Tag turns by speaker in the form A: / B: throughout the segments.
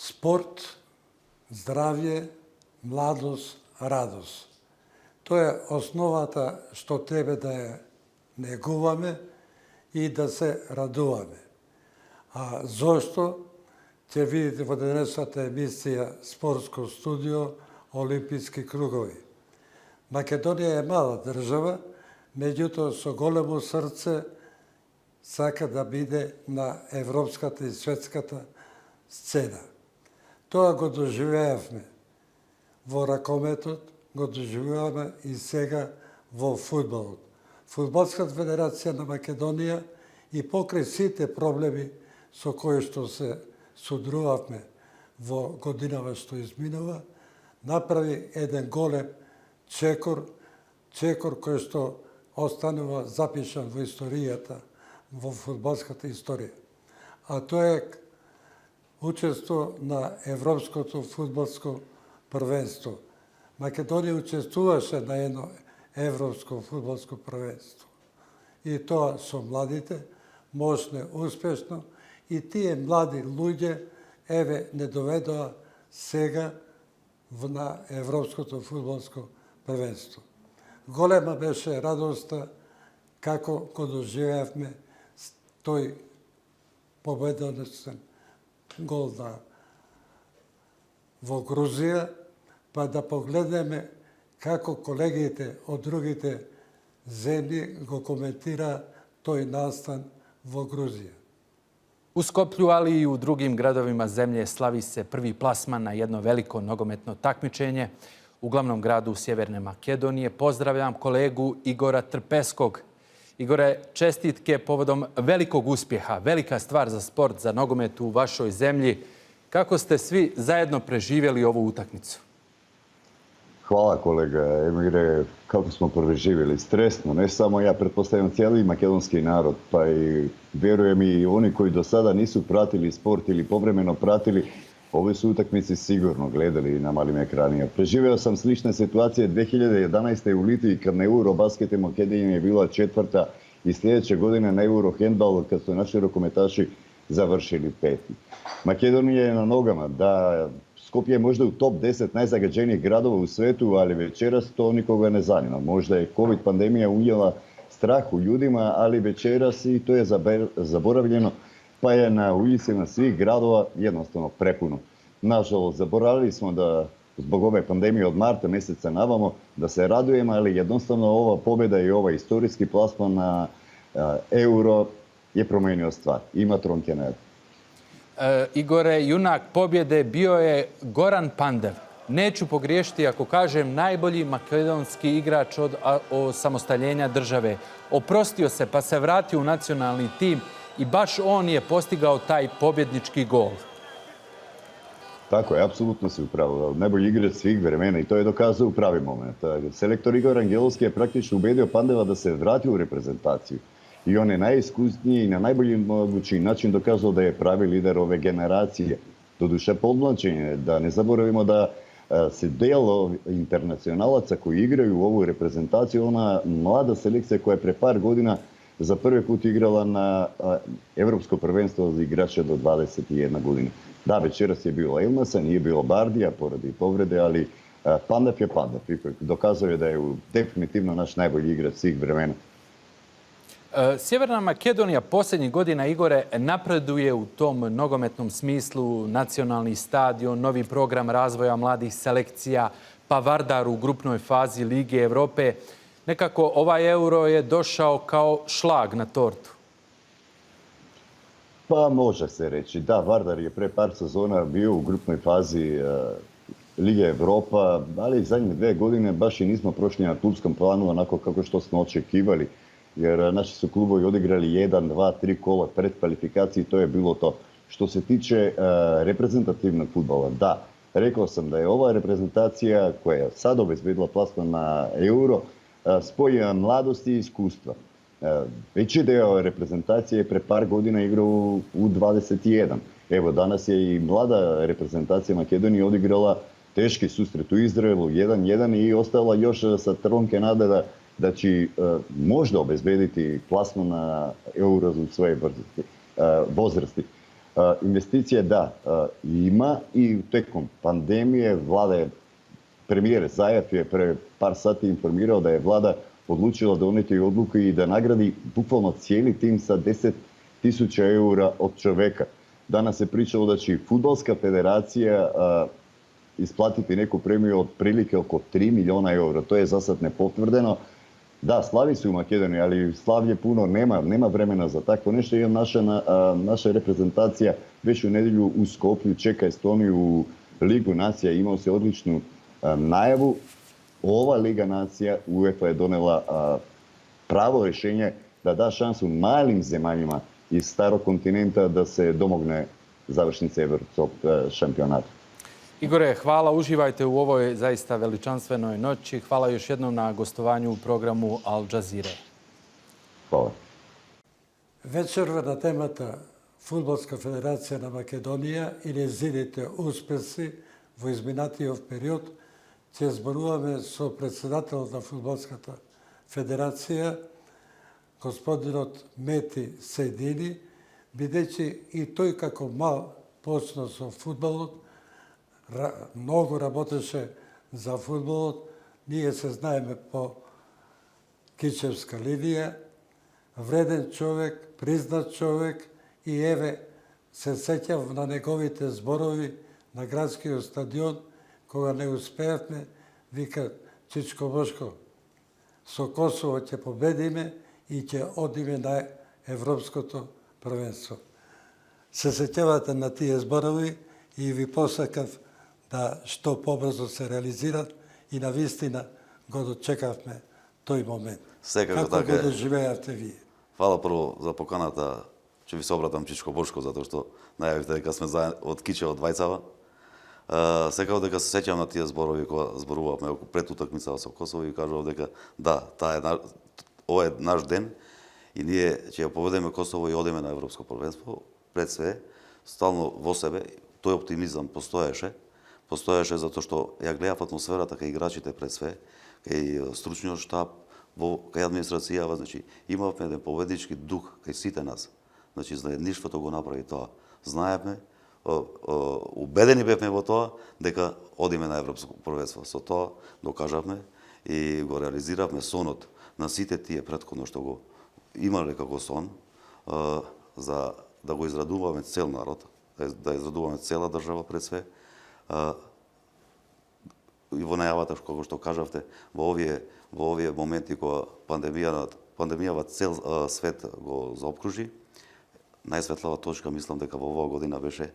A: Sport, zdravlje, mladost, radost. To je основата што треба да ја негуваме и да се радуваме. А зошто? Ќе видите во денесната емисија Спортско студио Олимписки кругови. Македонија е мала држава, меѓутоа со големо срце сака да биде на европската и светската сцена. Тоа го доживеавме во ракометот, го доживеаваме и сега во фудбалот. Фудбалската федерација на Македонија и покрај сите проблеми со кои што се судрувавме во годинава што изминува, направи еден голем чекор кој што останува запишан во историјата, во фудбалската историја. А тоа е учество на Европското фудбалско првенство. Македонија учествуваше на едно Европско фудбалско првенство. И тоа со младите, мощно, успешно, и тие млади луѓе, еве, не доведоа сега на Европското фудбалско првенство. Голема беше радоста како го доживеавме тој победоносен гол во Грузија, па да погледнеме како колегите од другите земји го коментира тој настан во Грузија.
B: U Skoplju, ali i u drugim gradovima zemlje slavi se prvi plasman na jedno veliko nogometno takmičenje u glavnom gradu Sjeverne Makedonije. Pozdravljam kolegu Igora Trpeskog. Igore, čestitke povodom velikog uspjeha, velika stvar za sport, za nogomet u vašoj zemlji. Kako ste svi zajedno preživjeli ovu utakmicu?
C: Hvala kolega Emire, kako smo preživjeli stresno, ne samo ja, pretpostavljam cijeli makedonski narod, pa i vjerujem i oni koji do sada nisu pratili sport ili povremeno pratili, ove su utakmice sigurno gledali na malim ekranima. Preživio sam slične situacije 2011. u Litvi kad na Eurobaskete Makedonija je bila četvrta i sljedeće godine na Euro handball kad su naši rukometaši završili peti. Makedonija je na nogama, da Skopje je možda u top 10 najzagađenijih gradova u svetu, ali večeras to nikoga ne zanima. Možda je COVID pandemija unijela strah u ljudima, ali večeras i to je zaboravljeno, pa je na ulicama svih gradova jednostavno prepuno. Nažalost, zaboravili smo da zbog ove pandemije od marta mjeseca navamo da se radujemo, ali jednostavno ova pobjeda i ovaj istorijski plasman na euro je promijenio stvar. Ima tronke nade.
B: Igore, junak pobjede bio je Goran Pandev. Neću pogriješiti ako kažem najbolji makedonski igrač od osamostaljenja države. Oprostio se pa se vratio u nacionalni tim i baš on je postigao taj pobjednički gol.
C: Tako je, apsolutno si upravo. Najbolji igrač svih vremena i to je dokazao u pravi moment. Selektor Igor Angelovski je praktično ubedio Pandeva da se vrati u reprezentaciju. I on je najiskusniji i na najbolji mogući način dokazao da je pravi lider ove generacije. Doduše podmlađenje, da ne zaboravimo da se delo internacionalaca koji igraju u ovu reprezentaciju, ona mlada selekcija koja je pre par godina za prvi put igrala na Evropsko prvenstvo za igrače do 21 godine. Da, večeras je bilo Elmasa, nije bilo Bardija, poradi povrede, ali Pandev je Pandev. Dokazao je da je definitivno naš najbolji igrač svih vremena.
B: Sjeverna Makedonija posljednjih godina, Igore, napreduje u tom nogometnom smislu, nacionalni stadion, novi program razvoja mladih selekcija, pa Vardar u grupnoj fazi Lige Evrope. Nekako ovaj euro je došao kao šlag na tortu.
C: Pa može se reći. Da, Vardar je pre par sezona bio u grupnoj fazi Lige Evropa, ali zadnje 2 godine baš i nismo prošli na klubskom planu onako kako što smo očekivali. Jer naši su klubovi odigrali 1, 2, 3 kola pred kvalifikaciji, to je bilo to. Što se tiče reprezentativnog fudbala, da, rekao sam da je ova reprezentacija koja je sad obezbedila plasman na euro spoj mladosti i iskustva. Veći deo reprezentacije je pre par godina igrao u 21. Evo, danas je i mlada reprezentacija Makedonije odigrala teški susret u Izraelu 1-1 i ostala još sa tronke nade da će možda obezbediti plasman na euro u svoje возрасти. Investicije da, ima i tekom pandemije vlada je, premijer Zajev je pre par sati informirao da je vlada odlučila donijeti odluku i da nagradi bukvalno cijeli tim sa 10.000 eura od čoveka. Danas se pričalo da će Fudbalska federacija isplatiti neku premiju od prilike oko 3 miliona eura. To je za sad nepotvrdeno. Da, slavi su u Makedoniji, ali slavlje puno nema vremena za takvo nešto. I naša reprezentacija već u nedjelju u Skoplju čeka Estoniju u Ligu nacija. Imao se odličnu najavu. Ova Liga nacija UEFA je donela pravo rješenje da da šansu malim zemaljima iz starog kontinenta da se domogne završnice Evropskog šampionata.
B: Igore, hvala, uživajte u ovoj zaista veličanstvenoj noći. Hvala još jednom na gostovanju u programu Al Jazeera.
C: Hvala.
A: Вечерва темата Фудбалска федерација на Македонија и незините успеси во изминатиот период ќе зборуваме со председателот на Фудбалската федерација, господинот Мети Сейдини, бидејќи и тој како мал почна со фудбалот, многу работеше за фудбалот, ние се знаеме по Кичевска линија, вреден човек, признат човек и еве се сеќав на неговите зборови на градскиот стадион кога не успеавме, вика Чичко Бошко, со Косово ќе победиме и ќе одиме на Европското првенство. Се сеќавате на тие зборови и ви посакав да што побрзо се реализират и на вистина го дочекавме тој момент.
D: Секако
A: Како
D: така
A: го
D: е.
A: доживеавте вие?
D: Фала прво за поканата, че ви се обратам Чичко Бошко, затоа што најавивте дека сме од Кичево од Вајцава. Секако дека се сеќавам на тие зборови кога зборувавме пред утакмица со Косово и кажував дека да, ова е наш ден и ние ќе ја поведеме Косово и одиме на Европско првенство. Пред све, стално во себе, тој оптимизам постоеше затоа што ја гледав атмосферата кај играчите пред све, кај стручниот штаб, кај администрацијава, значи имавме еден победнички дух кај сите нас. Значи заедништвото го направи тоа. Знаевме, убедени бевме во тоа дека одиме на Европско првенство. Со тоа докажавме и го реализиравме сонот на сите тие претходно што го имале како сон, за да го израдуваме цел народ, да израдуваме цела држава пред све. И во најавата како што кажавте, во овие моменти кога пандемијава цел свет го заобкружи, најсветлава точка мислам дека во оваа година беше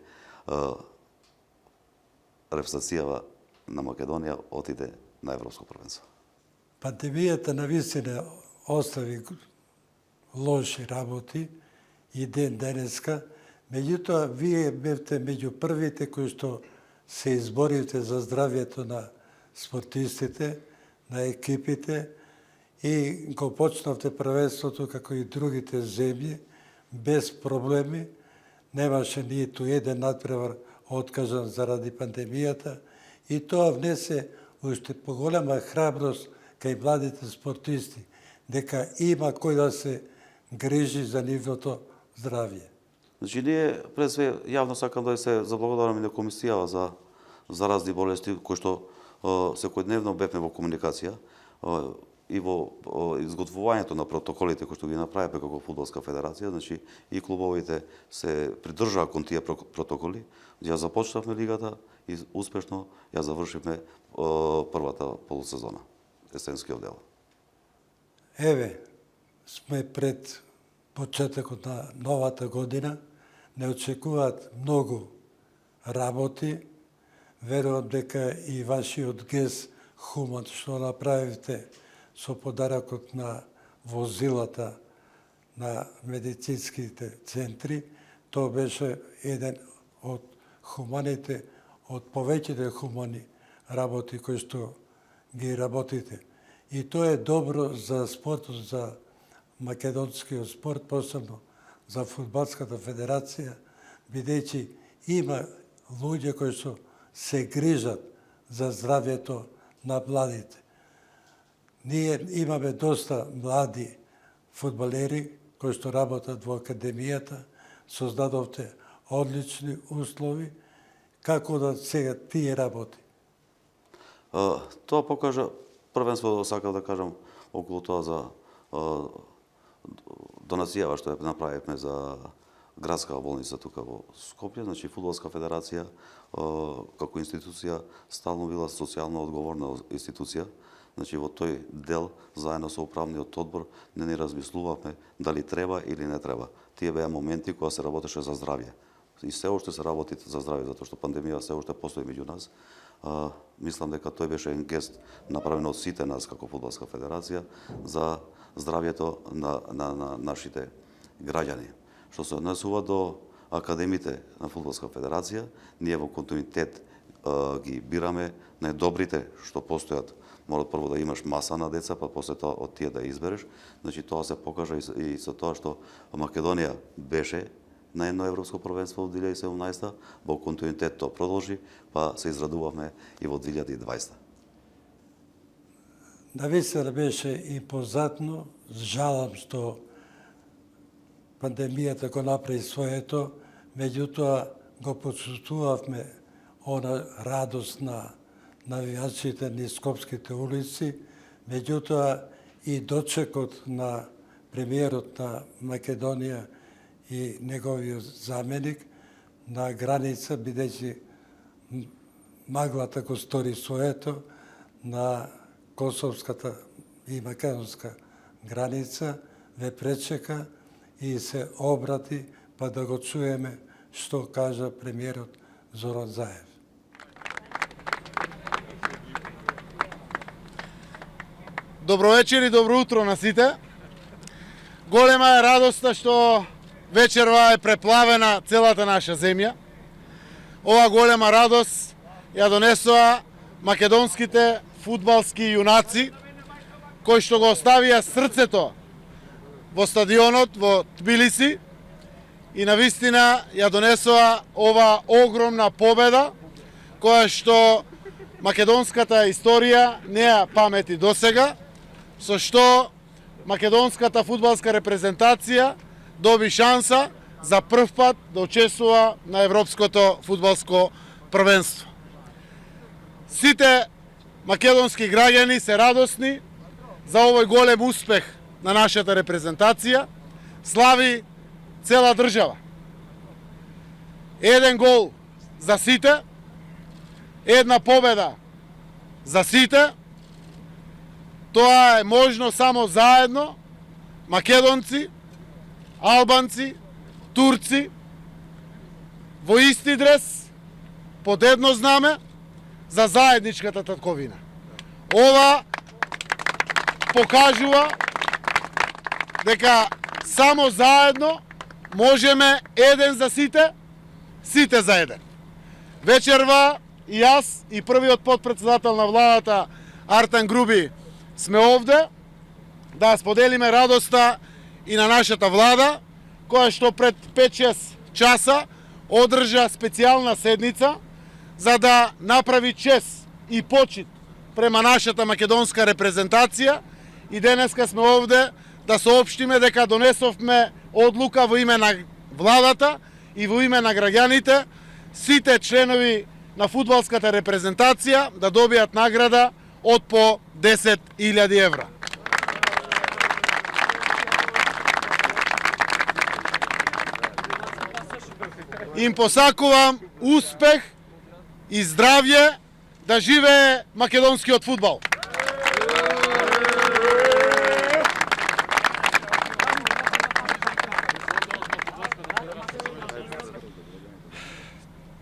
D: репрезентацијава на Македонија отиде на Европско првенство.
A: Пандемијата навистина остави лоши работи и ден денеска, меѓутоа вие бевте меѓу првите кои што се изборивте за здравјето на спортистите, на екипите и го почнавте првенството како и другите земји без проблеми. Немаше ниту еден надпревар откажан заради пандемијата и тоа внесе уште поголема храброст кај младите спортисти, дека има кој да се грижи за нивното здравје.
D: Значи, ние пред све јавно сакам да се заблагодарам и на комисијава за разни болести кои што секојдневно бевме во комуникација и во изготвувањето на протоколите кои што ги направивме како Фудбалска федерација, значи и клубовите се придржаа кон тие протоколи. Ја започнавме лигата и успешно ја завршивме првата полусезона, есенскиот дел.
A: Еве, сме пред почетокот на новата година, не очекуваат многу работи. Верувам дека и вашиот гест хуман што направивте со подарокот на возилата на медицинските центри, тоа беше еден од хуманите, од повеќите хумани работи кои што ги работите. И тоа е добро за спортот, за македонскиот спорт, посебно за Фудбалската федерација, бидејќи има луѓе кои што се грижат за здравјето на младите. Ние имаме доста млади фудбалери кои што работат во академијата, создадовте одлични услови. Како да сега тие работи?
D: Тоа покажа првенство, сакав да кажам, околу тоа за донацијава што ја направивме за градска болница тука во Скопје, значи Фудбалска федерација како институција стално била социјално одговорна институција. Значи во тој дел заедно со управниот одбор не ни размислувавме дали треба или не треба. Тие беа моменти кога се работеше за здравје. И се уште се работи за здравје, затоа што пандемија се уште постои меѓу нас. Мислам дека тој беше еден гест направен од сите нас како Фудбалска федерација за здравјето на нашите граѓани. Што се однесува до академите на Фудбалска федерација, ние во континуитет ги бираме најдобрите што постојат. Мора прво да имаш маса на деца, па после тоа од тие да избереш. Значи тоа се покажа и со тоа што Македонија беше на едно европско првенство во 2017, во континуитет тоа продолжи, па се израдувавме и во 2020.
A: Навистина беше импозантно. Жалам што пандемијата го направи своето, меѓутоа го почувствувавме она радост на навијачите низ скопските улици, меѓутоа и дочекот на премиерот на Македонија и неговиот заменик на граница, бидејќи маглата го стори своето на косовската и македонска граница, ве пречека и се обрати, па да го чуеме што кажа премиерот Зоран Заев.
E: Добро вечер и добро утро на сите. Голема е радоста што вечерва е преплавена целата наша земја. Ова голема радост ја донесоа македонските фудбалски јунаци, кои што го оставија срцето во стадионот во Тбилиси и навистина ја донесоа ова огромна победа, која што македонската историја не ја памети досега, со што македонската фудбалска репрезентација доби шанса за прв пат да учествува на Европското фудбалско првенство. Сите македонски граѓани се радосни за овој голем успех на нашата репрезентација. Слави цела држава. Еден гол за сите, една победа за сите. Тоа е можно само заедно, македонци, албанци, турци, во исти дрес, под едно знаме, за заедничката татковина. Ова покажува дека само заедно можеме еден за сите, сите за еден. Вечерва и јас и првиот потпредседател на владата Артан Груби сме овде да споделиме радоста и на нашата влада, која што пред 5-6 часа одржа специјална седница за да направи чест и почит према нашата македонска репрезентација и денеска сме овде да соопштиме дека донесовме одлука во име на владата и во име на граѓаните, сите членови на фудбалската репрезентација да добијат награда од по 10.000 евра. Им посакувам успех и здравје, да живее македонскиот фудбал.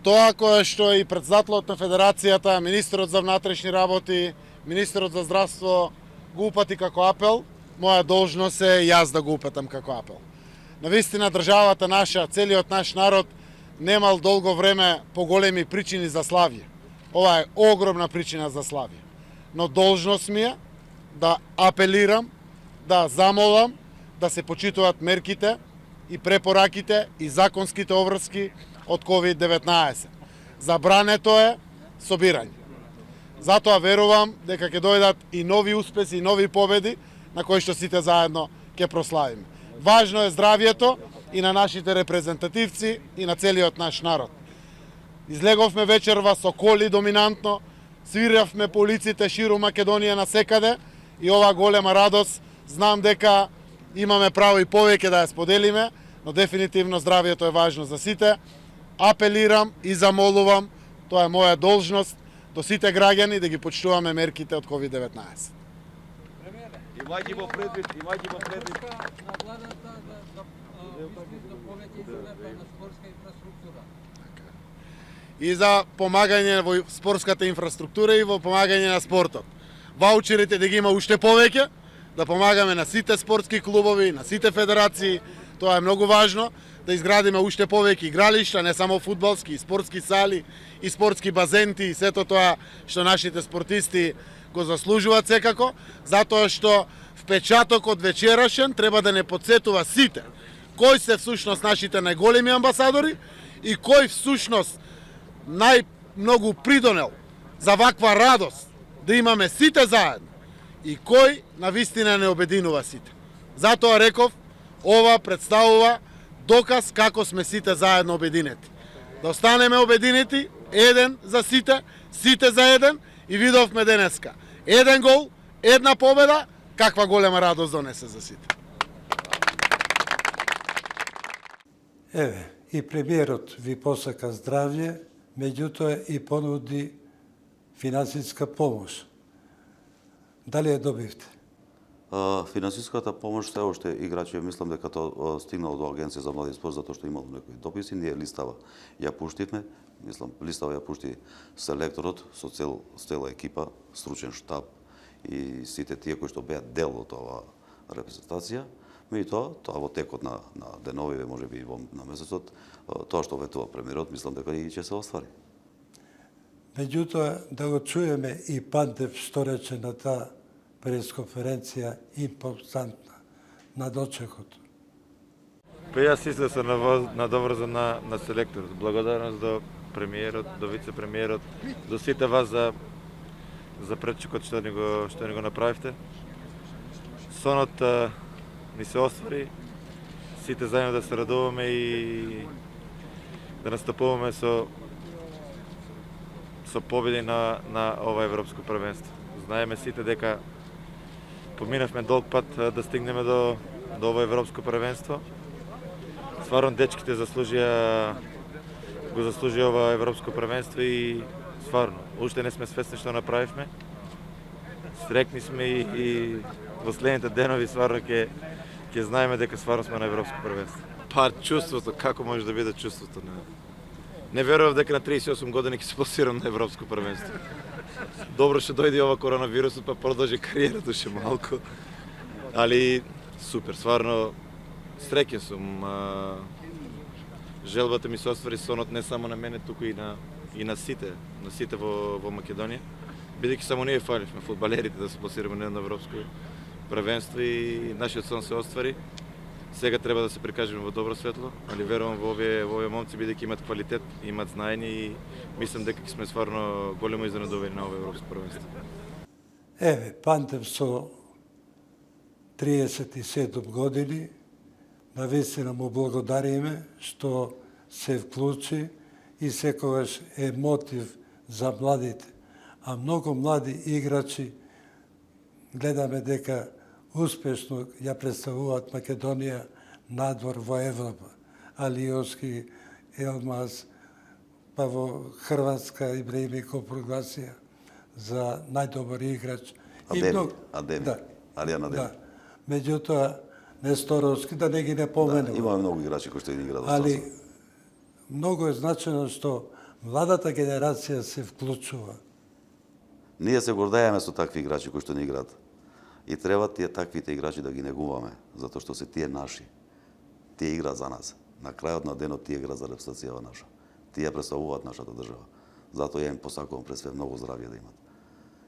E: Тоа кое што и председателот на федерацијата, министерот за внатрешни работи, министерот за здравство го упати како апел, моја должност е јас да го упатам како апел. Навистина државата наша, целиот наш народ немал долго време поголеми причини за славје. Ова е огромна причина за славје. Но должност ми е да апелирам, да замолам, да се почитуваат мерките и препораките и законските обврски од COVID-19. Забрането е собирање. Затоа верувам дека ќе дојдат и нови успеси и нови победи на кои што сите заедно ќе прославиме. Важно е здравјето и на нашите репрезентативци и на целиот наш народ. Излеговме вечерва со коли доминантно, свиравме по улиците ширум Македонија насекаде и ова голема радост знам дека имаме право и повеќе да ја споделиме, но дефинитивно здравието е важно за сите. Апелирам и замолувам, тоа е моја должност, до сите граѓани да ги почитуваме мерките од COVID-19.
F: Имајќи предвид.
A: На владата да повеќе изградба на спортска инфраструктура.
E: И за помагање во спортската инфраструктура и во помагање на спортот. Ваучерите да ги има уште повеќе, да помагаме на сите спортски клубови, на сите федерации, тоа е многу важно, да изградиме уште повеќе игралишта, не само фудбалски, и спортски сали, и спортски базенти, и сето тоа што нашите спортисти го заслужуваат секако, затоа што впечатокот вечерашен треба да не подсетува сите кои се всушност нашите најголеми амбасадори и кој всушност најмногу придонел за ваква радост да имаме сите заедно и кој навистина не обединува сите. Затоа реков, ова представува доказ како сме сите заедно обединети. Да останеме обединети, еден за сите, сите за еден и видовме денеска. Еден гол, една победа, каква голема радост донесе за сите.
A: Еве, и премиерот ви посака здравје, меѓутоа и понуди финансиска помош. Дали ја добивте?
D: Финансиската помош се уште играчи, мислам дека тоа стигнало до Агенција за млади спорт затоа што имало некои дописи, ние листава ја пуштивме, мислам листава ја пушти селекторот со цела екипа, стручен штаб и сите тие кои што беа дел од оваа репрезентација. Меѓутоа, тоа во текот на деновиве, можеби и на месецот, тоа што ветува премиерот, мислам дека и ќе се оствари.
A: Меѓутоа, да го чуеме и Пантев што рече на таа пресконференција импозантна на дочекот.
F: Па јас исто се надоврзам на селекторот. Благодарност до премиерот, до вице-премиерот, до сите вас за пречекот што ни го направивте. Сонот ни се оствари, сите заедно да се радуваме и да настапуваме со победи на ова европско првенство. Знаеме сите дека поминавме долг пат да стигнеме до ова европско првенство. Стварно дечките го заслужија ова европско првенство и стварно уште не сме свесни што направивме. Срекни сме и во следните денови стварно ќе знаеме дека стварно сме на европско првенство. Па чувството, како може да биде чувството? Не верував дека на 38 години ќе се пласирам на европско првенство. Добро што дојде ова коронавирусот, па продолжи кариерата уште малку. Али супер, стварно среќен сум. Желбата ми се оствари, сонот не само на мене, туку и на сите во Македонија. Бидејќи само ние фаливме фудбалерите да се пласираме на европско првенство и нашиот сон се оствари. Сега треба да се прикажеме во добро светло, али верувам во овие момци бидејќи имат квалитет, имат знаење и мислам дека сме стварно големо изненадувани на ова европско првенство.
A: Еве, Пантев со 37 години, навистина му благодариме што се вклучи и секогаш е мотив за младите. А многу млади играчи гледаме дека успешно ја представуваат Македонија надвор во Европа. Алиовски, Елмаз, па во Хрватска Ибраими го прогласија за најдобар играч.
D: Алијан Адеми.
A: Да. Меѓутоа, Несторовски, да не ги не поменувам.
D: Имаме многу играчи кои што ги играат.
A: Али многу е значено што младата генерација се вклучува.
D: Ние се гордееме со такви играчи кои што не играат. И треба тие таквите играчи да ги негуваме, затоа што се тие наши. Тие играат за нас. На крајот на денот тие играат за репрезентацијава наша. Тие представуваат нашата држава. Затоа ја им посакувам пред све многу здравје да имат.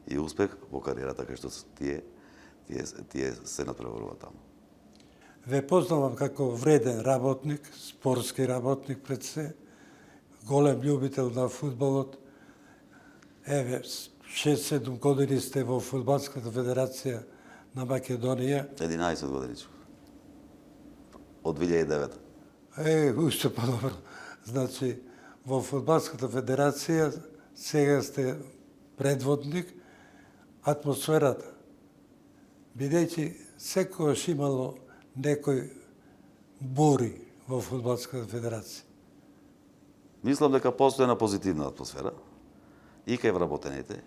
D: И успех во кариерата кај што тие се надпреваруваат таму.
A: Ве познавам како вреден работник, спортски работник пред се, голем љубител на фудбалот. Еве, 6-7 години сте во Фудбалската федерација на Македонија.
D: 11 години. Од 2009.
A: Уште по-добро. Значи, во Фудбалската федерација сега сте предводник, атмосферата. Бидејќи секогаш имало некој бури во Фудбалската федерација.
D: Мислам дека постои една позитивна атмосфера и кај вработените,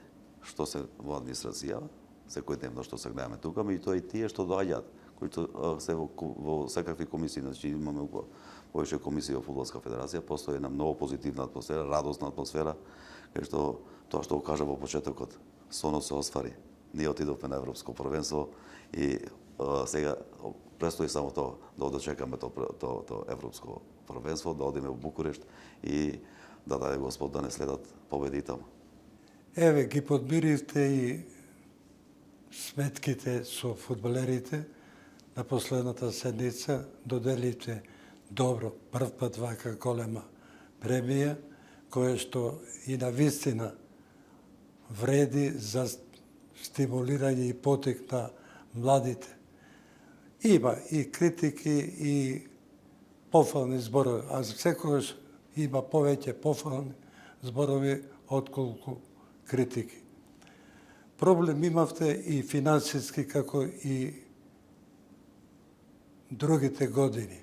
D: што се во администрација, секојдневно што се гледаме тука, меѓутоа и тие што доаѓаат, кои се во секакви комисии, значи имаме повеќе комисии во Фудбалска федерација, постои една многу позитивна атмосфера, радосна атмосфера, кај што тоа што го кажа во почетокот, сонот се оствари. Ние отидовме на Европско првенство и сега престои само тоа, да дочекаме тоа Европско првенство, да одиме во Букурешт и да даде Господ да не следат победи таму.
A: Еве, ги подмиривте и сметките со фудбалерите на последната седница, доделите добро, прв пат вака голема премија, која што и на вистина вреди за стимулирање и потик на младите. Има и критики и пофални зборови, а секогаш има повеќе пофални зборови отколку критики. Проблем имавте и финансиски, како и другите години.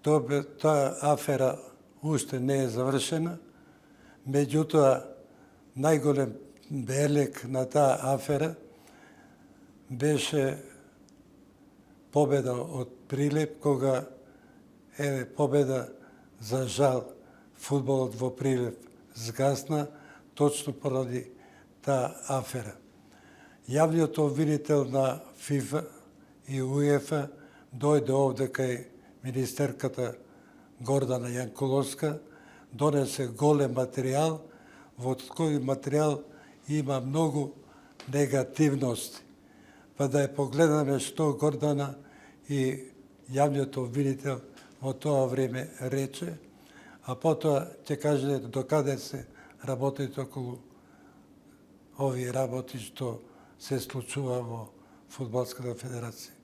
A: Таа афера уште не е завршена, меѓутоа најголем белег на таа афера беше победа од Прилеп, кога победа, за жал, фудбалот во Прилеп згасна точно поради таа афера. Јавниот обвинител на ФИФА и УЕФА дојде овде кај министерката Гордана Јанкуловска, донесе голем материјал, во кој материјал има многу негативности. Па да ја погледаме што Гордана и јавниот обвинител во тоа време рече, а потоа ќе кажете докаде се работите околу овие работи што се случува во Фудбалската федерација.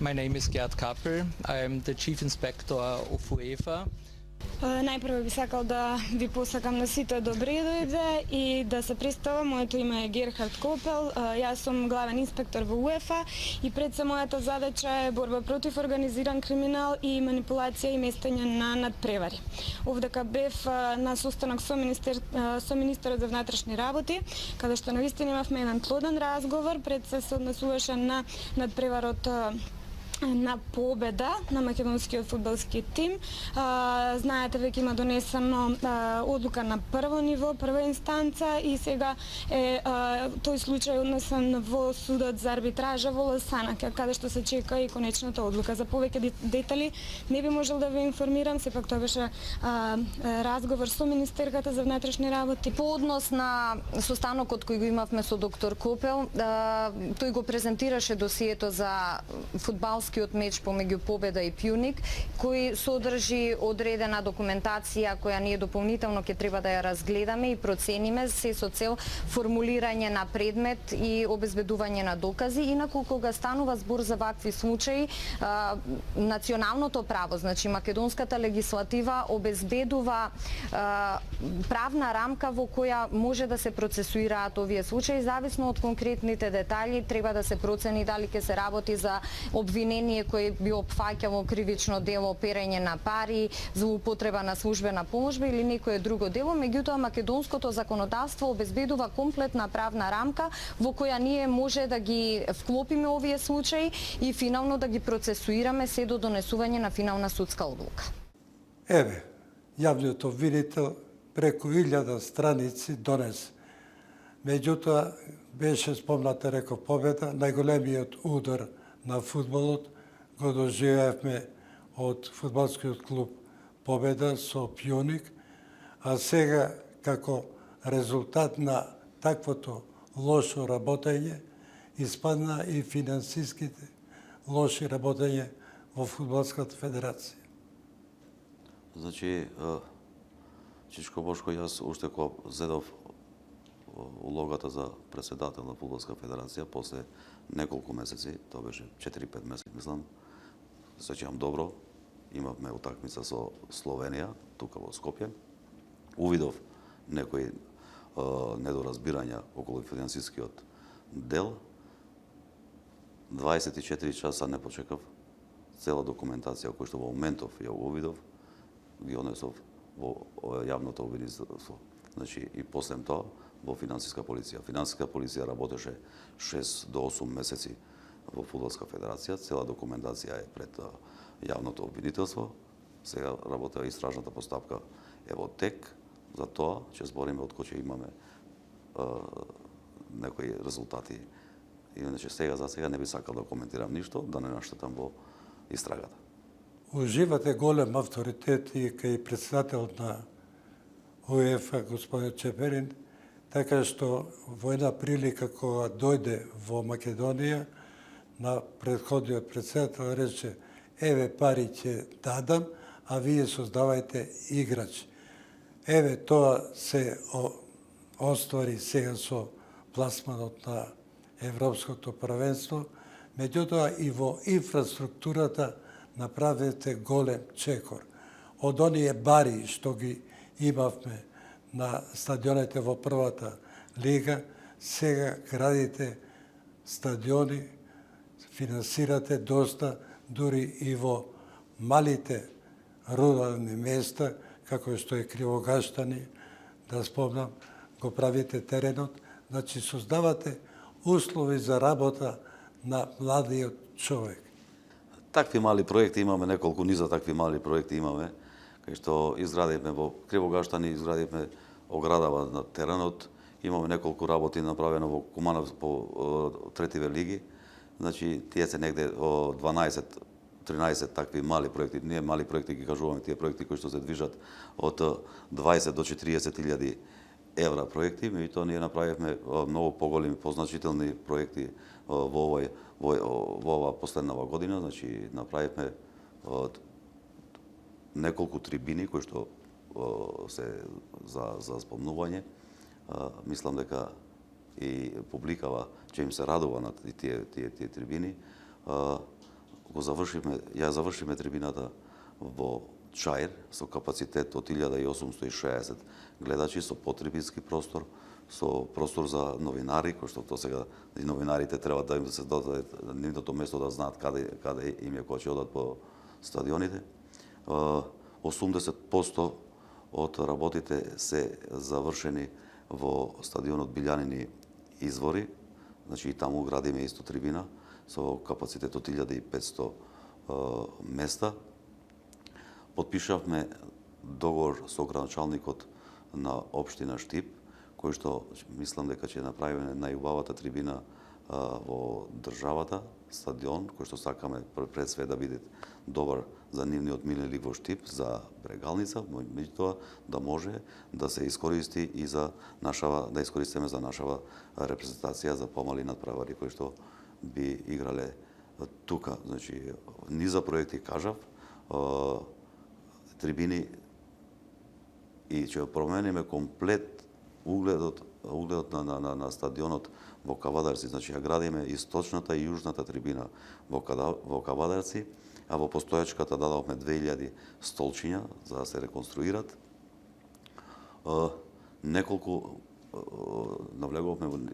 G: My name is Gerd Kappel. I am the Chief Inspector of UEFA.
H: Најпрво би сакал да ви посакам на сите добри дојде и да се представам. Моето име е Герхард Копел. Јас сум главен инспектор во УЕФА и пред се мојата задача е борба против организиран криминал и манипулација и местење на надпревари. Овдека бев на состанок со министерот за внатрешни работи, каде што навистина имавме еден плоден разговор. Пред се однесуваше на надпреварот на победа на македонскиот фудбалски тим. Знаете, веќе има донесено одлука на прво ниво, прва инстанца и сега е тој случај однесен во судот за арбитража во Лосана, каде што се чека и конечната одлука. За повеќе детали не би можел да ве информирам, сепак тоа беше разговор со министерката за внатрешни работи.
I: По однос на состанокот кој го имавме со доктор Копел, тој го презентираше досието за фудбалскиот меч помеѓу Победа и Пјуник, кој содржи одредена документација која ние дополнително ќе треба да ја разгледаме и процениме, се со цел формулирање на предмет и обезбедување на докази. Инаку кога станува збор за вакви случаи, националното право, значи македонската легислатива обезбедува правна рамка во која може да се процесуираат овие случаи, зависно од конкретните детали треба да се процени дали ќе се работи за обвинение кој би опфаќало кривично дело перење на пари, злоупотреба на службена поможба или некое друго дело. Меѓутоа македонското законодавство обезбедува комплетна правна рамка во која ние може да ги вклопиме овие случаи и финално да ги процесуираме се до донесување на финална судска одлука.
A: Еве, јавниот обвинител преку 1000 страници донесе. Меѓутоа, беше спомната, реков, победа, најголемиот удар на фудбалот го доживеавме од фудбалскиот клуб Победа со Пјуник, а сега како резултат на таквото лошо работење испадна и финансиските лоши работење во Фудбалската федерација.
D: Значи, Чичко Бошко, јас уште кога зедов улогата за председател на Фудбалска федерација, после неколку месеци, тоа беше 4-5 месеци, мислам, сеќавам добро, имавме утакмица со Словенија, тука во Скопје. Увидов некои недоразбирања околу финансискиот дел. 24 часа не почекав, цела документација која што во моментов ја увидов, ги однесов во јавното обвинителство. Значи и после тоа во финансиска полиција. Финансиска полиција работеше 6 до 8 месеци во Фудбалска федерација, цела документација е пред јавното обвинителство. Сега работеа истражната постапка е во тек, за тоа ќе збориме од кој ќе имаме некои резултати. Иначе за сега не би сакал да коментирам ништо, да не наштетам во истрагата.
A: Уживате голем авторитет и кај председател на УЕФА, господин Чеперин, така што во една прилика кога дојде во Македонија, на предходниот председател рече: еве пари ќе дадам, а вие создавајте играч. Еве тоа се оствари сега со пласманот на Европското првенство, меѓутоа и во инфраструктурата направете голем чекор. Од оние бари што ги имавме на стадионите во првата лига, сега градите стадиони, финансирате доста, дури и во малите рурални места, како што е Кривогаштани, да спомнам, го правите теренот, значи создавате услови за работа на младиот човек.
D: Такви мали проекти имаме, неколку низа такви мали проекти имаме, кај што изградивме во Кривогаштани, изградивме оградава на теренот, имаме неколку работи направено во Куманов по третиве лиги, значи тие се негде 12-13 такви мали проекти, ние мали проекти ги кажуваме, тие проекти кои што се движат од 20 до 40.000 евра проекти, меѓутоа ние направивме многу поголеми, позначителни проекти во ова последнава година, значи направивме неколку трибини кои што се за спомнување. Мислам дека и публикава ќе им се радува на тие трибини. Ја завршивме трибината во Чаир со капацитет од 1860 гледачи, со потребински простор, со простор за новинари, кој што сега и новинарите треба да им се додаде нивното место да знаат каде им е кога ќе одат по стадионите. 80% од работите се завршени во стадионот Билјанини Извори, значи и таму градиме исто трибина со капацитет од 1500 места. Подпишавме договор со градоначалникот на општина Штип, кој што мислам дека ќе направиме најубавата трибина во државата, стадион, кој што сакаме пред све да биде добар за нивниот миленик во Штип, за Брегалница, меѓутоа да може да се искористи и за да искористиме за нашава репрезентација за помали надпревари кои што би играле тука. Значи, низа проекти кажав, трибини и ќе промениме комплет угледот на стадионот во Кавадарци. Значи, ја градиме источната и јужната трибина во Кавадарци, а во постојачката дадовме 2000 столчиња за да се реконструират.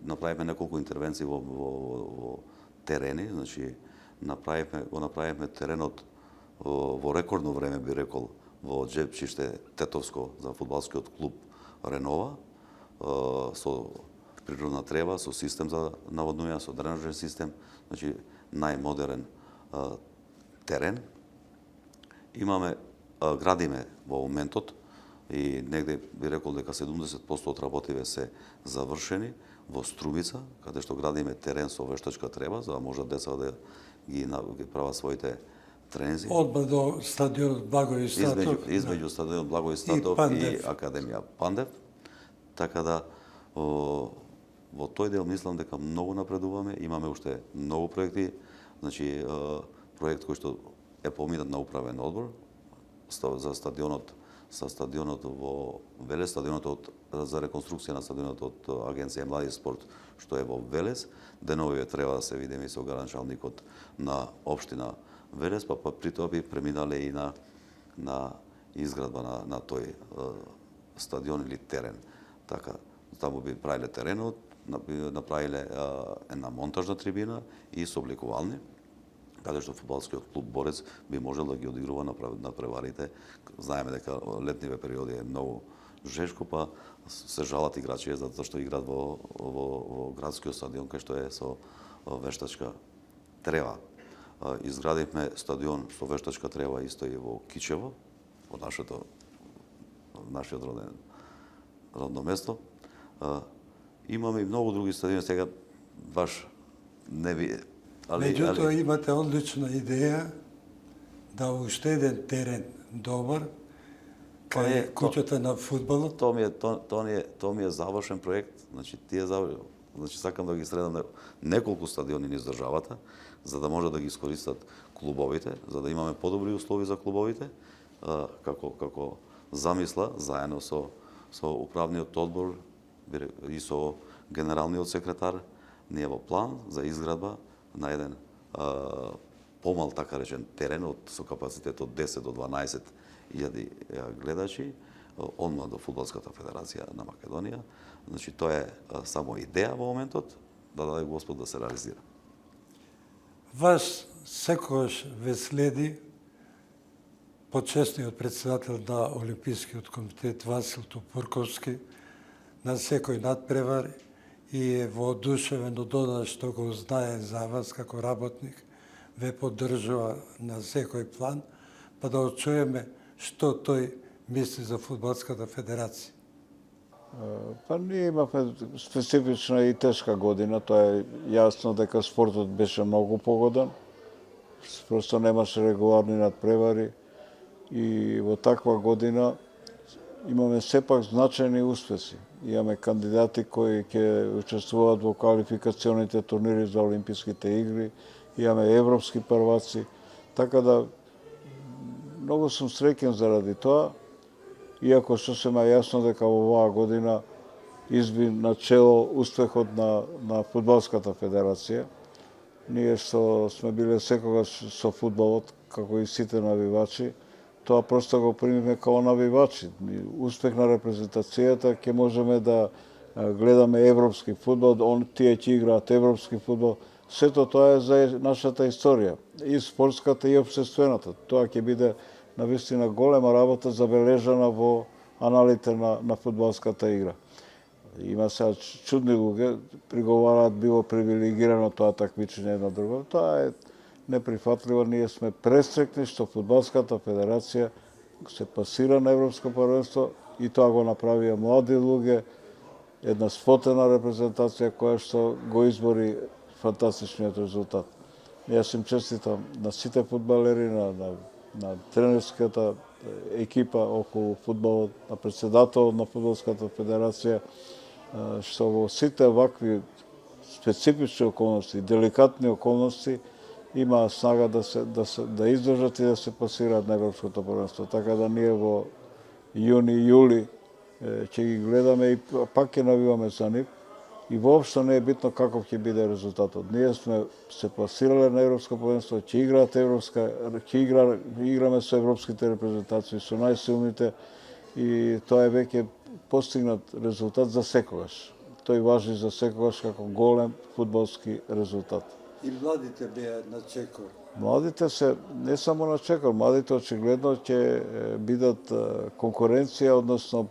D: Направивме неколку интервенции во терени, значи го направивме теренот во рекордно време, би рекол, во Джепчиште Тетовско за фудбалскиот клуб Ренова, со природна трева, со систем за наводнување, со дренажен систем, значи најмодерен терен. Градиме во моментот и негде би рекол дека 70% од работиве се завршени во Струмица, каде што градиме терен со вештачка трева, за да можат деца да ги прават своите тренинзи.
A: Одма до стадионот Благој Статов.
D: Измеѓу стадионот Благој Статов и Академија Пандев. Така да во тој дел мислам дека многу напредуваме, имаме уште многу проекти, значи проект кој што е поминат на управен одбор за стадионот во Велес, стадионот за реконструкција на стадионот од Агенција Млади спорт што е во Велес. Деновиве треба да се видиме и со градоначалникот на општина Велес, па при тоа би преминале и на изградба на тој стадион или терен. Така, таму би правиле теренот, би направиле една монтажна трибина и собликувални, каде што фудбалскиот клуб Борец би можел да ги одигрува на преварите. Знаеме дека летниве периоди е многу жешко, па се жалат играчи затоа што играат во градскиот стадион кај што е со вештачка трева. Изградивме стадион со вештачка трева исто и во Кичево, во нашиот родно место. Имаме и многу други стадиони, сега баш не ви...
A: Меѓутоа имате одлична идеја да уште еден терен добар, кај куќата на фудбалот.
D: Тоа ми е завршен проект, значи сакам да ги средам неколку стадиони низ државата, за да може да ги искористат клубовите, за да имаме подобри услови за клубовите, како замисла, заедно со управниот одбор и со генералниот секретар, ние во план за изградба на еден помал, така речен, терен со капацитет од 10 до 12 илјади гледачи, одма до Фудбалската федерација на Македонија. Значи, тоа е само идеја во моментот, да даде Господ да се реализира.
A: Вас секогаш ве следи почесниот председател на Олимпискиот комитет Васил Тупурковски на секој надпревар и е воодушевен од она што го знае за вас како работник, ве поддржува на секој план, па да очуеме што тој мисли за Фудбалската федерација.
J: Па ние имавме специфична и тешка година, тоа е јасно дека спортот беше многу погоден, просто немаше регуларни надпревари и во таква година имаме сепак значајни успеси. Имаме кандидати кои ќе учествуваат во квалификационите турнири за Олимписките игри, имаме европски прваци, така да многу сум среќен заради тоа, иако сосема јасно дека во оваа година изби начело успехот на Фудбалската федерација. Ние што сме биле секогаш со фудбалот, како и сите навивачи, тоа просто го примиме како навивачи. Успех на репрезентацијата, ќе можеме да гледаме европски фудбал, тие ќе играат европски фудбал. Сето тоа е за нашата историја, и спортската и општествената. Тоа ќе биде навистина голема работа забележана во аналите на фудбалската игра. Има сега чудни луѓе, приговараат било привилегирано тоа такмичење на друго. Тоа е неприфатливо. Ние сме престрекни што Фудбалската федерација се пасира на Европско првенство и тоа го направија млади луѓе, една спотена репрезентација која што го избори фантастичниот резултат. Јас им честитам на сите фудбалери, на тренерската екипа околу фудбалот, на председателот на Фудбалската федерација, што во сите вакви специфични околности, деликатни околности, има снага да издржат и да се пасираат на Европското првенство. Така да ние во јуни и јули ќе ги гледаме и пак ќе навиваме за нив. И воопшто не е битно каков ќе биде резултатот. Ние сме се пласирале на Европско првенство, ќе играме со европските репрезентации, со најсилните, и тоа е веќе постигнат резултат за секогаш. Тој важи за секогаш како голем фудбалски резултат.
A: И младите беа на чекор.
J: Младите се не само на чекор, младите очигледно ќе бидат конкуренција, односно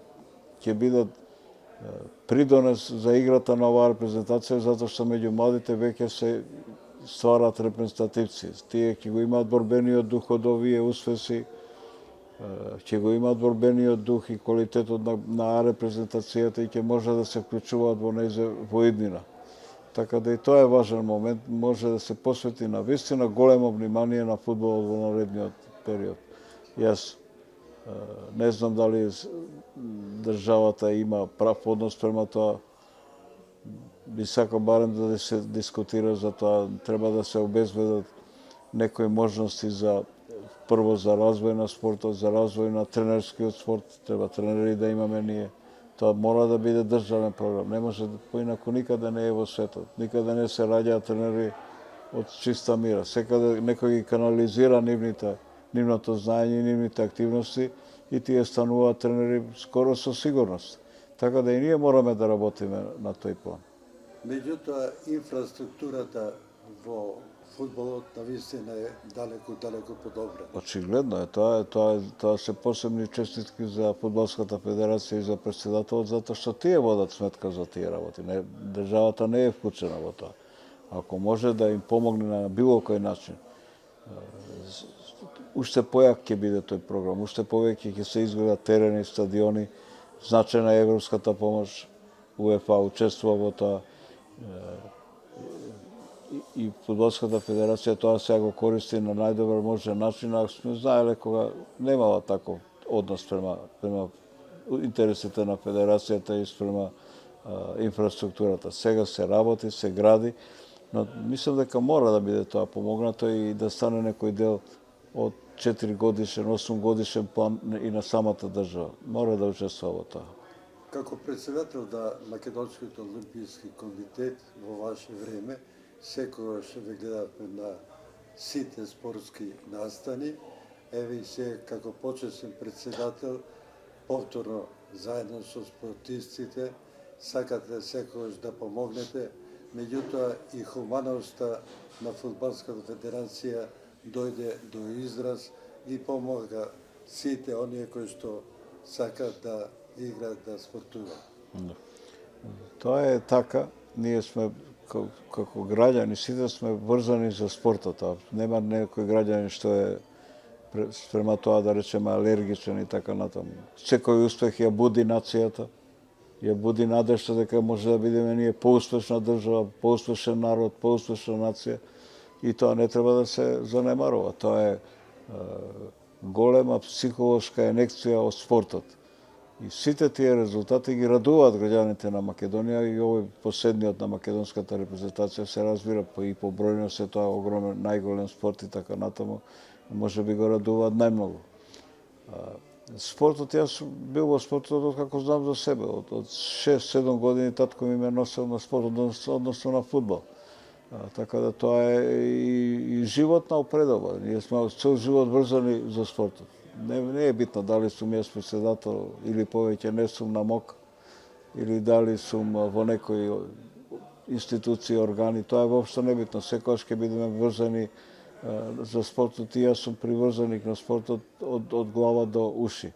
J: ќе бидат придонес за играта на оваа репрезентација, затоа што меѓу младите веќе се стварат репрезентативци. Тие ќе го имаат борбениот дух од овие успеси, ќе го имаат борбениот дух и квалитетот на репрезентацијата и ќе може да се вклучуваат во нејзе во иднина. Така да и тоа е важен момент, може да се посвети на вистина големо внимание на фудбалот во наредниот период. Јас не знам дали државата има прав однос према тоа. Би сакал барем да се дискутира за тоа. Треба да се обезбедат некои можности за прво за развој на спортот, за развој на тренерскиот спорт. Треба тренери да имаме ние. Тоа мора да биде државен програм. Не може поинаку никаде не е во светот. Никаде не се раѓаат тренери од чиста мира. Секаде некој ги канализира нивното знаење и нивните активности и тие стануваат тренери скоро со сигурност. Така да и ние мораме да работиме на тој план.
A: Меѓутоа, инфраструктурата во фудбалот навистина е далеку подобрена.
J: Очигледно е, тоа се посебни честитки за Фудбалската федерација и за председателот, затоа што тие водат сметка за тие работи. Државата не е вклучена во тоа. Ако може да им помогне на било кој начин, уште појак ќе биде тој програм, уште повеќе ќе се изградат терени, стадиони, значајна е европската помош, УЕФА учествува во тоа, и Фудбалската федерација тоа сега го користи на најдобар можен начин, а сме знаеле кога немала таков однос према интересите на федерацијата и спрема инфраструктурата. Сега се работи, се гради, но мислам дека мора да биде тоа помогнато и да стане некој дел од 4 годишен, 8 годишен план и на самата држава. Мора да учествува во тоа.
A: Како председател на Македонскиот олимписки комитет во ваше време, секогаш ве гледавме на сите спортски настани. Еве и се како почесен председател, повторно заедно со спортистите, сакате секогаш да помогнете, меѓутоа и хуманоста на Фудбалската федерација дојде до израз и помога сите оние кои што сакат да играат, да спортуваат.
J: Тоа е така. Ние сме како граѓани, сите сме врзани за спортот. Нема некој граѓанин што е спрема тоа, да речеме, алергичен и така натаму. Секој успех ја буди нацијата, ја буди надежта дека може да бидеме ние поуспешна држава, поуспешен народ, поуспешна нација, и тоа не треба да се занемарува. Тоа е голема психолошка инекција од спортот. И сите тие резултати ги радуваат граѓаните на Македонија и овој последниот на македонската репрезентација се разбира и по бројност е тоа огромен, најголем спорт и така натаму, може би го радуваат најмногу. Спортот, јас бил во спортот откако знам за себе. Од 6-7 години татко ми ме носел на спорт, односно на фудбал. Така да тоа е и животна опредоба. Ние сме цел живот врзани за спортот. Не е битно дали сум јас председател или повеќе не сум на МОК, или дали сум во некои институции, органи, тоа е воопшто небитно. Секогаш ќе бидеме врзани за спортот и јас сум приврзаник на спортот од глава до уши.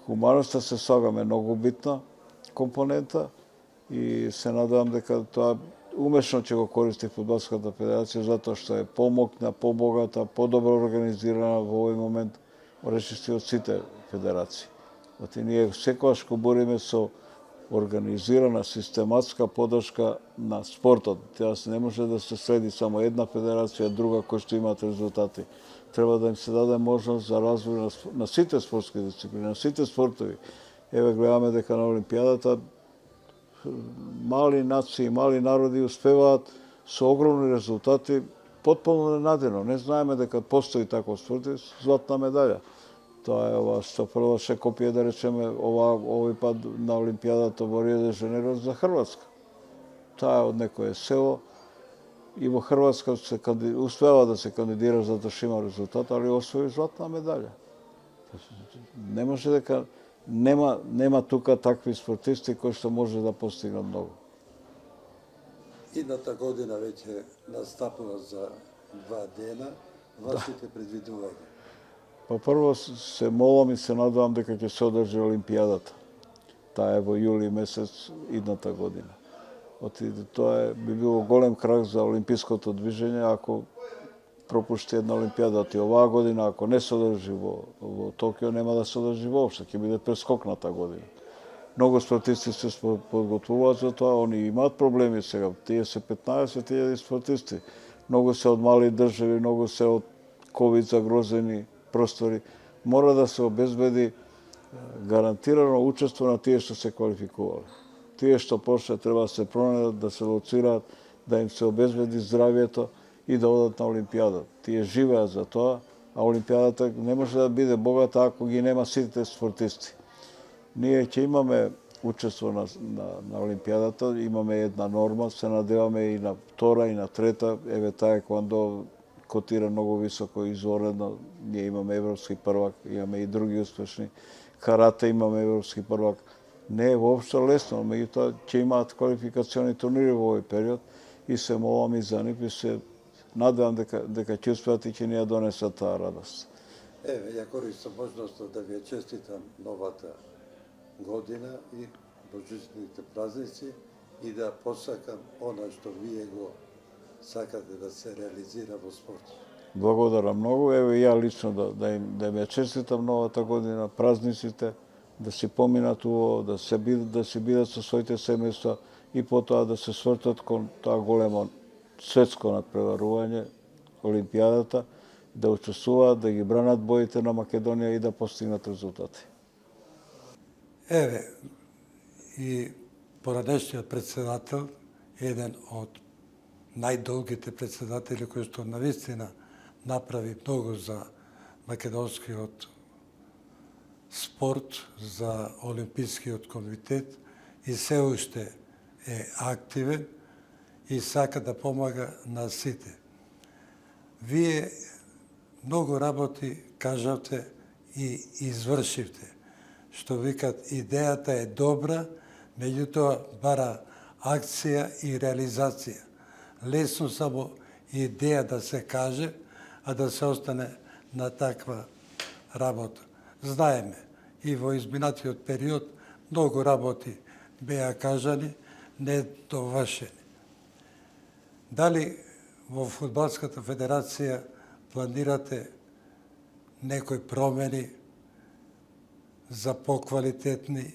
J: Хуманоста се слагаме многу битна компонента и се надевам дека тоа умешно ќе го користи Фудбалската федерација затоа што е помокна, побогата, подобро организирана во овој момент речиси од сите федерации. Оти ние секогаш го бориме со организирана систематска подршка на спортот. Тоа не може да се следи само една федерација, друга кој што имаат резултати. Треба да им се даде можност за развој на сите спортски дисциплини, на сите спортови. Еве гледаме дека на Олимпијадата мали нации, мали народи успеваат со огромни резултати, потполно ненадено. Не знаеме дека постои таков спорт, златна медаља. Тоа е ова што прваше копија, да речеме, овој пат на Олимпијадата во Рио де Жанеиро за Хрватска. Таа е од некое село и во Хрватска успева да се кандидира затоа што има резултат, али освои златна медаља. Не може дека нема тука такви спортисти кои што може да постигнат многу.
A: Идната година веќе настапува за 2 дена. Вашите предвидувања?
J: Па прво се молам и се надевам дека ќе се одржи Олимпијадата. Таа е во јули месец идната година. Тоа би било голем крак за олимпиското движење ако пропушти една Олимпијада. Оваа година, ако не се одржи во Токио, нема да се одржи воопшто, ќе биде прескокната година. Многу спортисти се подготвуваат за тоа, они имаат проблеми сега. Тие се 15.000 спортисти. Многу се од мали држави, многу се од ковид загрозени простори. Мора да се обезбеди гарантирано учество на тие што се квалификувале. Тие што после треба да се пронајдат, да се лоцираат, да им се обезбеди здравието и да одат на Олимпијада. Тие живеат за тоа, а Олимпијадата не може да биде богата ако ги нема сите спортисти. Ние ќе имаме учество на Олимпијадата. Имаме една норма, се надеваме и на втора и на трета. Еве таеквондо котира многу високо, изворедно. Ние имаме европски првак, имаме и други успешни. Карате имаме европски првак. Не е воопшто лесно, меѓутоа ќе имаат квалификациони турнири во овој период и се молам и за нив и се надевам дека ќе успеат и ќе ни ја донесат таа радост.
A: Еве, ја користам можноста да ви ја честитам новата година и божичните празници и да посакам она што вие го сакате да се реализира во спортот.
J: Благодарам многу. Еве ја лично да им ја честитам новата година, празниците, да се поминат уво, да се бидат со своите семејства и потоа да се свртат кон тоа големо светско надпреварување, Олимпијадата, да учествуваат, да ги бранат боите на Македонија и да постигнат резултати.
A: Еве, и поранешниот председател, еден од најдолгите председатели кои што навистина направи многу за македонскиот спорт, за Олимпискиот комитет и се уште е активен и сака да помага на сите. Вие многу работи кажавте и извршивте. Што викат, идејата е добра, меѓутоа бара акција и реализација. Лесно само идеја да се каже, а да се остане на таква работа. Знаеме, и во изминатиот период многу работи беа кажани, не довршени. Дали во Фудбалската федерација планирате некои промени за поквалитетни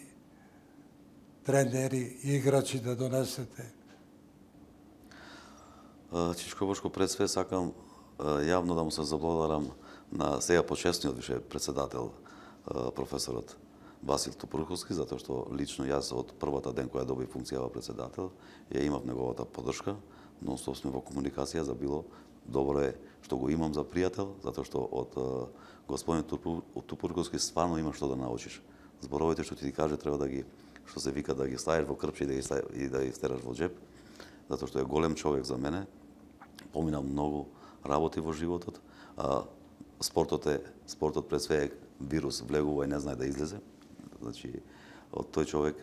A: тренери, играчи да донесете?
D: Чичко Бошко, пред све сакам јавно да му се заблагодарам на сега почесниот више председател, професорот Васил Тупурковски, затоа што лично јас од првата ден која доби функцијава председател, ја имав неговата поддршка, но сме во комуникација за било добро е што го имам за пријател, затоа што од господин Тупурковски стварно има што да научиш. Зборовите што ти каже треба да ги, што се вика, да ги ставиш во крпче и да ги стераш во джеп, затоа што е голем човек за мене. Помина многу работи во животот. Спортот пред све е вирус, влегува и не знае да излезе. Значи, од тој човек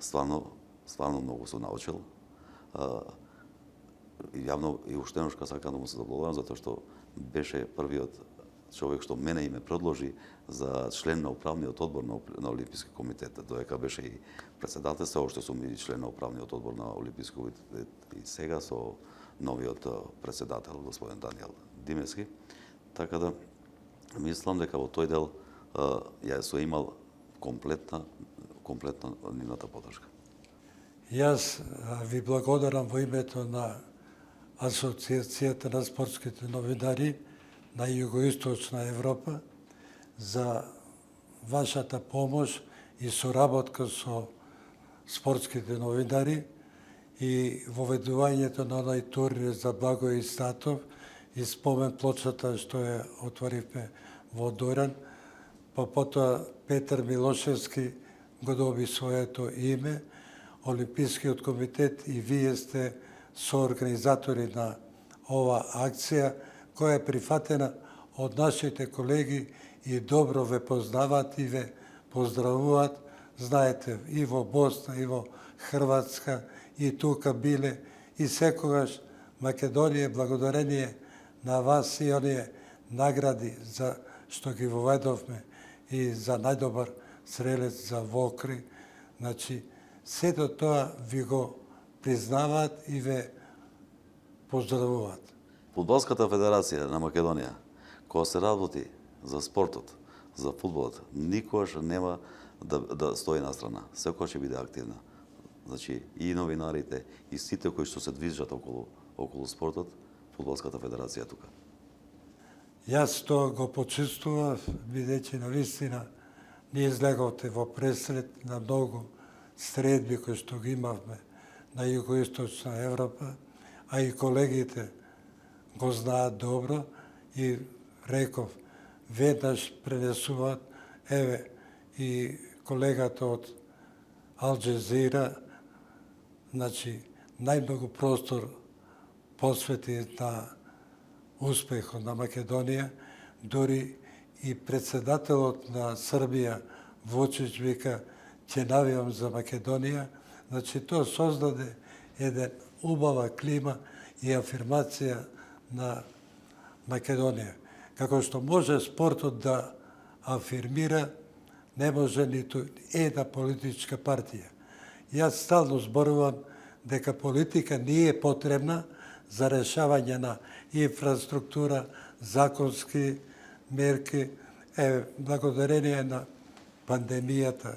D: стварно многу се научил. Јавно и уштеношка сакам да му се заблагодарам, затоа што беше првиот човек што мене и ме предложи за член на управниот одбор на Олимписки комитет. Доека беше и председател, се уште сум и член на управниот одбор на Олимписки комитет и сега со новиот председател, господин Даниел Димески. Така да, мислам дека во тој дел ја сум имал комплетна нивната поддршка.
A: Јас ви благодарам во името на Асоциацијата на спортските новинари на Југоисточна Европа за вашата помош и соработка со спортските новинари и воведувањето на онај турнир за Благој Статов и спомен плочата што ја отворивме во Доран, па потоа Петар Милошевски го доби своето име, Олимпискиот комитет и вие сте соорганизатори на ова акција, која е прифатена од нашите колеги и добро ве познаваат и ве поздравуваат. Знаете, и во Босна, и во Хрватска, и тука биле, и секогаш Македонија, благодарение на вас и оние награди за што ги воведовме и за најдобар стрелец за Вокри. Значи, сето тоа ви го признаваат и ве поздравуваат.
D: Фудбалската федерација на Македонија, кога се работи за спортот, за фудбалот, никогаш нема да стои на страна. Секогаш ќе биде активна. Значи, и новинарите, и сите кои што се движат околу спортот, Фудбалската федерација тука.
A: Јас тоа го почувствував, бидејќи навистина ние излеговте во пресред на многу средби кои што ги имавме на Југоисточна Европа, а и колегите го знаат добро и реков, веднаш пренесуваат, еве и колегата од Ал Джазира, значи, најмногу простор посвети на успехот на Македонија, дури и председателот на Србија Вучич вика ќе навијам за Македонија, значи тоа создаде еден убава клима и афирмација на Македонија. Како што може спортот да афирмира, не може ниту една политичка партија. Јас стално зборувам дека политика не е потребна за решавање на инфраструктура, законски мерки. Благодарение на пандемијата,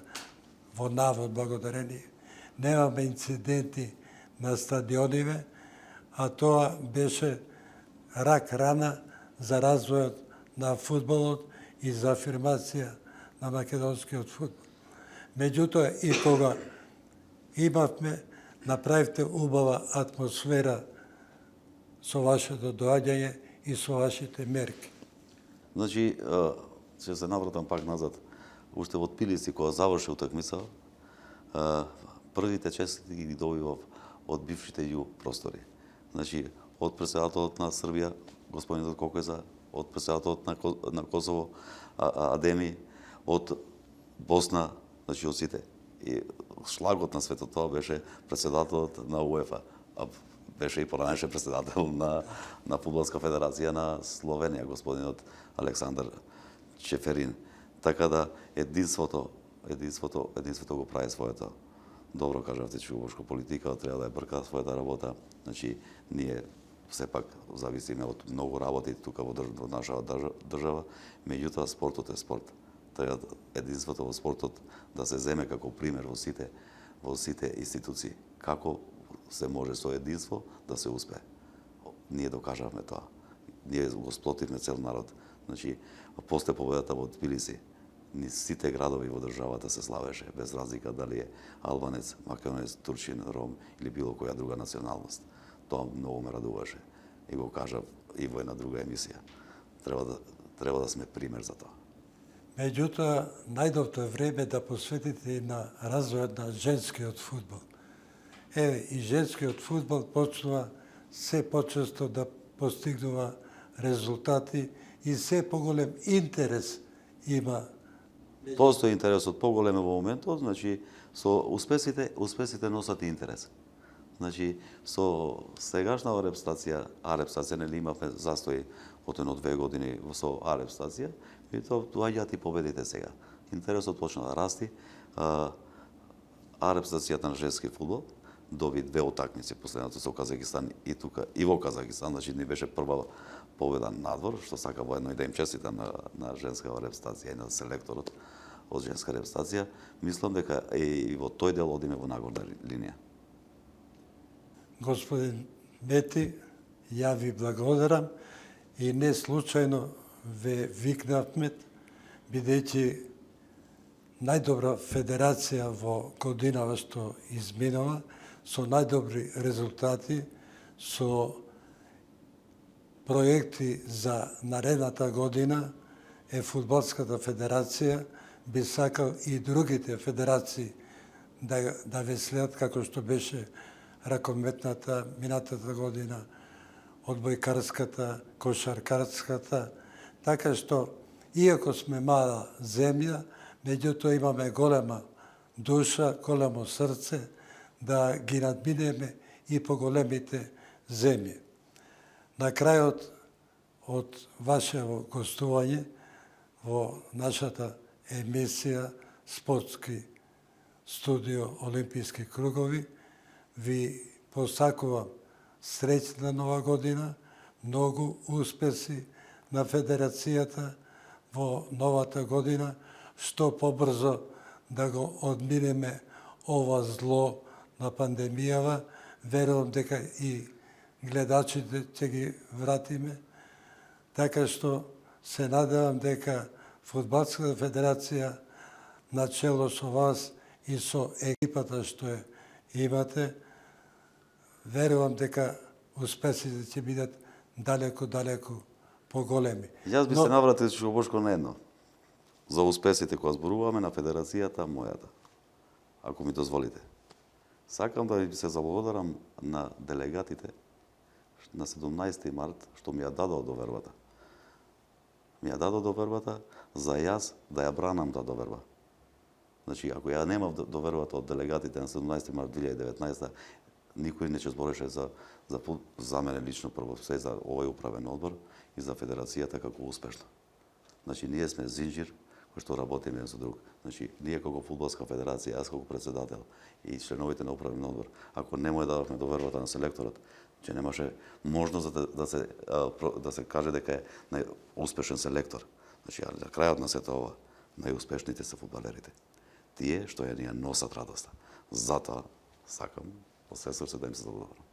A: во навод благодарение, немаме инциденти на стадиониве, а тоа беше рак рана за развојот на фудбалот и за афирмација на македонскиот фудбал. Меѓутоа, и кога имавме, направивте убава атмосфера со вашето доаѓање и со вашите мерки.
D: Значи, ќе се навратам пак назад. Уште во Тбилиси, кога заврши утакмица, првите честити ги добивав од бившите ју простори. Значи, од председателот на Србија, господинот Кокеза, од председателот на Косово, Адеми, од Босна, значи од сите. И шлагот на светот тоа беше председателот на УЕФА, а беше и поранеше председател на Фудбалска федерација на Словенија, господинот Александар Чеферин. Така да единството го прави своето. Добро кажавте, че Бошко политика треба да ја брка својата работа. Значи, ние сепак зависиме од многу работи тука во нашата држава, меѓутоа спортот е спорт. Треба единството во спортот да се земе како пример во сите институции. Како се може со единство да се успее. Ние докажавме тоа. Ние го сплотивме цел народ. Значи, после победата во Тбилиси, ни сите градови во државата се славеше, без разлика дали е албанец, македонец, турчин, ром или било која друга националност. Тоа многу ме радуваше. И го кажав и во една друга емисија. Треба да сме пример за тоа.
A: Меѓутоа, најдобро е време да посветите и на развојот на женскиот фудбал. И женскиот фудбал почнува се почесто да постигнува резултати и се поголем интерес има.
D: Постои интересот поголем во моментот, значи со успесите носат интерес. Значи со сегашна арепстација нели имавме застои од 1-2 години со арепстација и тоа доаѓаат и победите сега. Интересот почна да расти. Арепстацијата на женски фудбал доби 2 утакмици, последната со Казахстан и тука и во Казахстан, значи не беше прва победа надвор, што сака воедно и да им честитам на женска репстација и на селекторот од женска репстација. Мислам дека и во тој дел одиме во нагорна линија.
A: Господин Мети, ја ви благодарам и не случајно ве викнавме, бидејќи најдобра федерација во годинава што изминува, со најдобри резултати, со проекти за наредната година е Фудбалската федерација. Би сакал и другите федерации да ве следат како што беше ракометната минатата година, одбојкарската, кошаркарската, така што иако сме мала земја, меѓутоа имаме голема душа, големо срце да ги надминеме и поголемите земји. На крајот од вашето гостување во нашата емисија Спортски студио Олимписки кругови, ви посакувам среќна нова година, многу успеси на федерацијата во новата година, што побрзо да го одминеме ова зло на пандемијава. Верувам дека и гледачите ќе ги вратиме. Така што се надевам дека Фудбалската федерација начело со вас и со екипата што ја имате, верувам дека успесите ќе бидат далеку поголеми.
D: Јас би се навратил што Бошко на едно. За успесите кои зборуваме на федерацијата мојата. ако ми дозволите. Сакам да ви се заблагодарам на делегатите на 17 март, што ми ја дадоа довербата. Ми ја дадоа довербата за јас да ја бранам таа доверба. Значи, ако ја немав довербата од делегатите на 17 март 2019, никој не ќе збореше за мене лично прво се за овој управен одбор и за федерацијата како успешна. Значи, ние сме зинџир кој што работиме еден со друг. Значи, ние како фудбалска федерација, јас како председател и членовите на управен одбор, ако не му ја дадовме довербата на селекторот, че немаше можност да се каже дека е најуспешен селектор. Значи, на крајот на сето ова, најуспешните се фудбалерите. Тие што ја ни ја носат радоста. Затоа сакам од се срце да им се заблагодарам.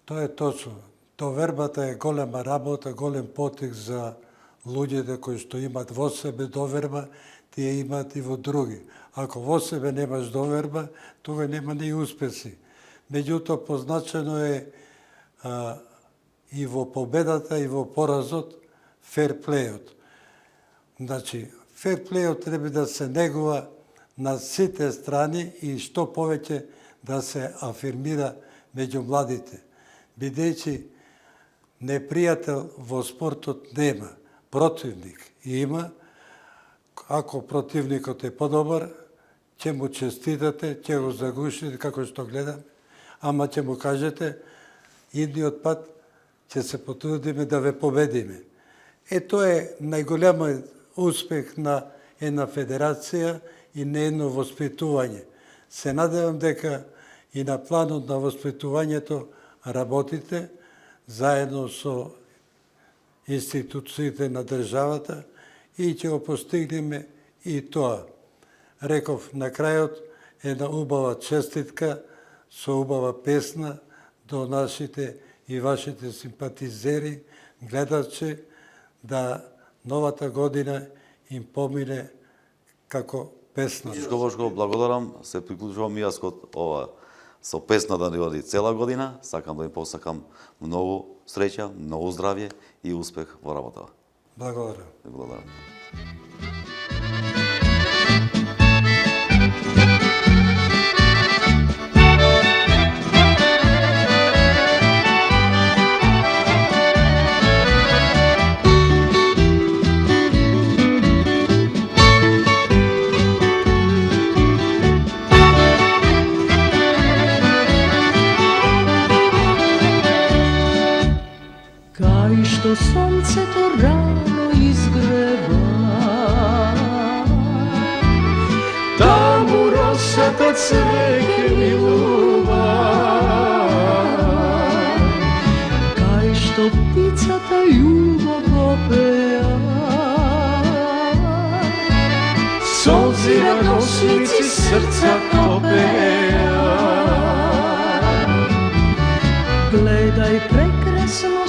A: Тоа е точно. Довербата е голема работа, голем потик за луѓето кои што имат во себе доверба, тие имат и во други. Ако во себе немаш доверба, тога нема ни успеси. Меѓутоа, позначено е и во победата и во поразот ферплејот. Значи, ферплејот треба да се негува на сите страни и што повеќе да се афирмира меѓу младите. Бидејќи непријател во спортот нема, противник има. Ако противникот е подобар, ќе му честитате, ќе го загушите како што гледам, ама ќе му кажете идниот пат ќе се потрудиме да ве победиме. Тоа е најголемиот успех на една федерација и на едно воспитување. Се надевам дека и на планот на воспитувањето работите заедно со институциите на државата и ќе го постигнеме и тоа. Реков на крајот една убава честитка со убава песна до нашите и вашите симпатизери, гледачи, да новата година им помине како песна.
D: Чичко Бошко, благодарам, се приклучувам и јас код ова со песна да ни оди цела година. Сакам да им посакам многу среќа, многу здравје и успех во работава.
A: Благодарам.
D: Благодарам.
K: Кај што сонцето рано изгрева, таму росата цвеќе милува. Кај што птицата љубово пеа, солзи радосници срца топеа. Гледај прекрасно